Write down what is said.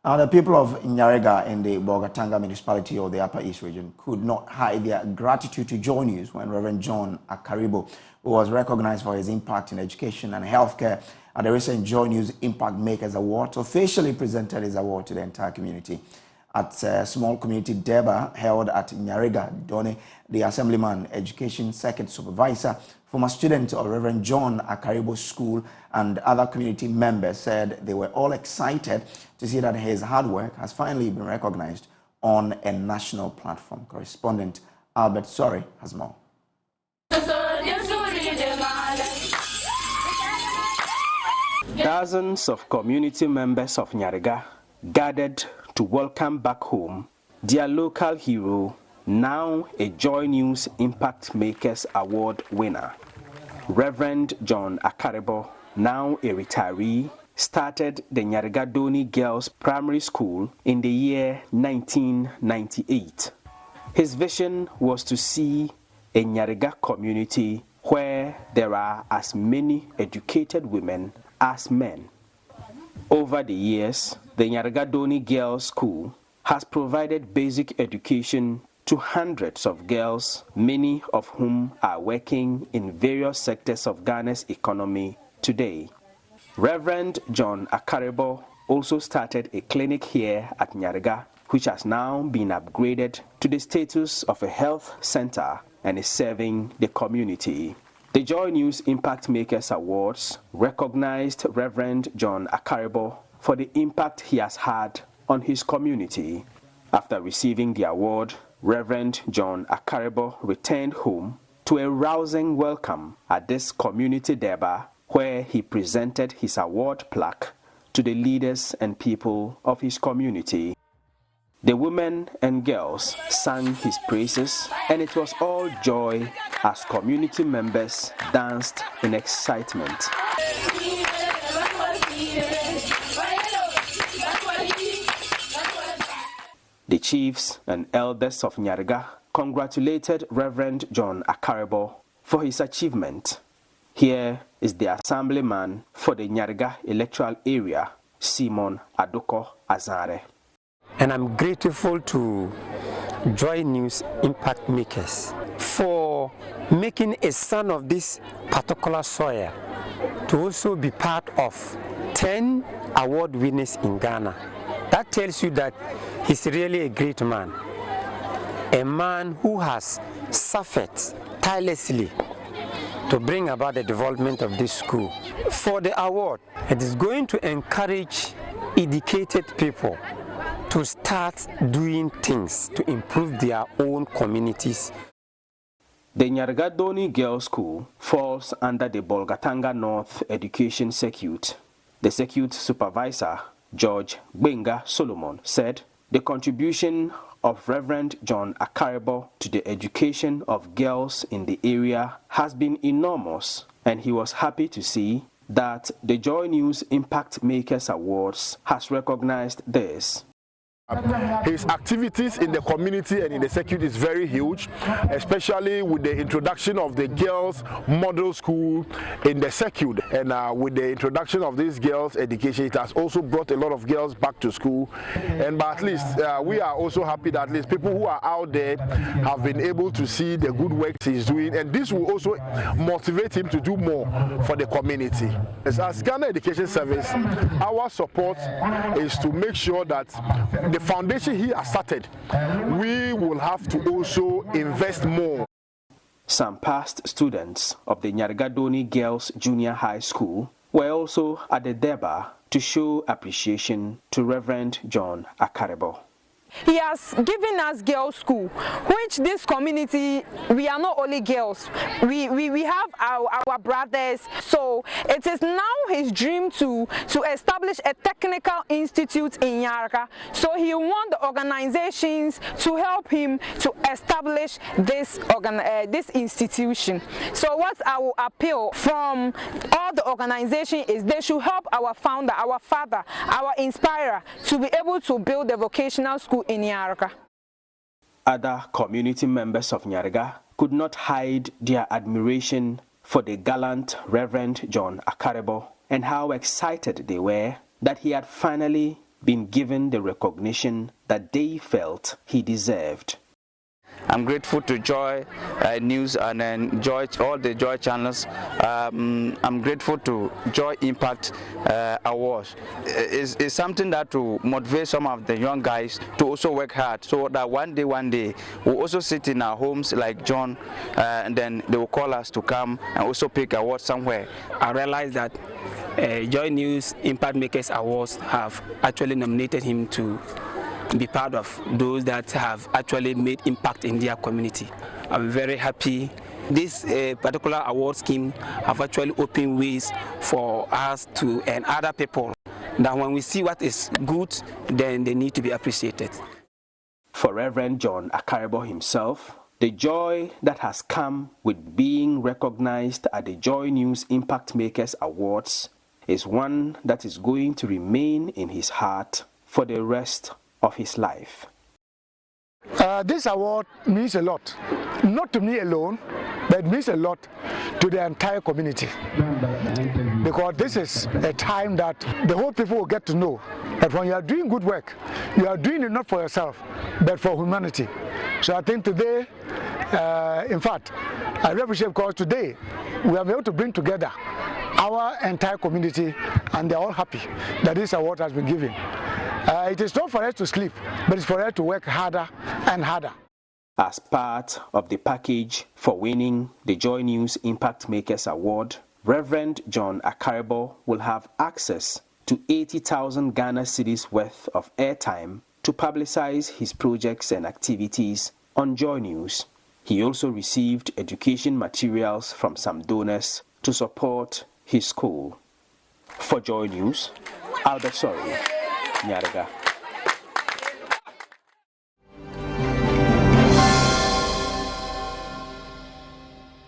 The people of Nyariga in the Bolgatanga municipality of the Upper East region could not hide their gratitude to Joy News when Reverend John Akaribo, who was recognized for his impact in education and healthcare at the recent Joy News Impact Makers Award, officially presented his award to the entire community. At a small community deba held at Nyariga, Done, the Assemblyman Education Circuit Supervisor, former student of Reverend John Akaribo School, and other community members said they were all excited to see that his hard work has finally been recognized on a national platform. Correspondent Albert Sorry has more. Dozens of community members of Nyariga gathered to welcome back home their local hero, now a Joy News Impact Makers Award winner. Reverend John Akaribo, now a retiree, started the Nyariga Doni Girls Primary School in the year 1998. His vision was to see a Nyariga community where there are as many educated women as men. Over the years, the Nyariga Doni Girls School has provided basic education to hundreds of girls, many of whom are working in various sectors of Ghana's economy today. Reverend John Akaribo also started a clinic here at Nyariga, which has now been upgraded to the status of a health center and is serving the community. The Joy News Impact Makers Awards recognized Reverend John Akaribo for the impact he has had on his community. After receiving the award, Reverend John Akaribo returned home to a rousing welcome at this community deba, where he presented his award plaque to the leaders and people of his community. The women and girls sang his praises, and it was all joy as community members danced in excitement. The chiefs and elders of Nyariga congratulated Reverend John Akaribo for his achievement. Here is the assemblyman for the Nyariga electoral area, Simon Adoko Azare. And I'm grateful to Joy News Impact Makers for making a son of this particular soil to also be part of 10 award winners in Ghana. That tells you that he's really a great man, a man who has suffered tirelessly to bring about the development of this school. For the award, it is going to encourage educated people to start doing things to improve their own communities. The Nyariga Doni Girls School falls under the Bolgatanga North Education Circuit. The circuit supervisor, George Benga Solomon, said the contribution of Reverend John Akaribo to the education of girls in the area has been enormous, and he was happy to see that the Joy News Impact Makers Awards has recognized this. His activities in the community and in the circuit is very huge, especially with the introduction of the girls model school in the circuit, and with the introduction of these girls education, it has also brought a lot of girls back to school. But at least we are also happy that at least people who are out there have been able to see the good work he's doing, and this will also motivate him to do more for the community. As Ghana Education Service, our support is to make sure that the foundation he has started, we will have to also invest more. Some past students of the Nyariga Doni Girls Junior High School were also at the deba to show appreciation to Reverend John Akaribo. He has given us girls' school, which this community, we are not only girls, we have our brothers. So it is now his dream to establish a technical institute in Nyariga. So he wants the organizations to help him to establish this institution. So what our appeal from all the organizations is they should help our founder, our father, our inspirer to be able to build a vocational school in Nyariga. Other community members of Nyariga could not hide their admiration for the gallant Reverend John Akaribo and how excited they were that he had finally been given the recognition that they felt he deserved. I'm grateful to Joy News and then all the Joy channels. I'm grateful to Joy Impact Awards. It's something that will motivate some of the young guys to also work hard, so that one day we'll also sit in our homes like John, and then they will call us to come and also pick awards somewhere. I realized that Joy News Impact Makers Awards have actually nominated him to be part of those that have actually made impact in their community. I'm very happy. This particular award scheme have actually opened ways for us to and other people that when we see what is good, then they need to be appreciated. For Reverend John Akaribo himself, the joy that has come with being recognized at the Joy News Impact Makers Awards is one that is going to remain in his heart for the rest of his life. This award means a lot, not to me alone, but it means a lot to the entire community, because this is a time that the whole people will get to know that when you are doing good work, you are doing it not for yourself, but for humanity. So I think today, in fact, I really appreciate, because today we are able to bring together our entire community, and they're all happy that this award has been given. It is not for us to sleep, but it's for us to work harder and harder. As part of the package for winning the Joy News Impact Makers Award, Reverend John Akaribo will have access to 80,000 Ghana cedis worth of airtime to publicize his projects and activities on Joy News. He also received education materials from some donors to support his school. For Joy News, Albert Sorry, Nyariga.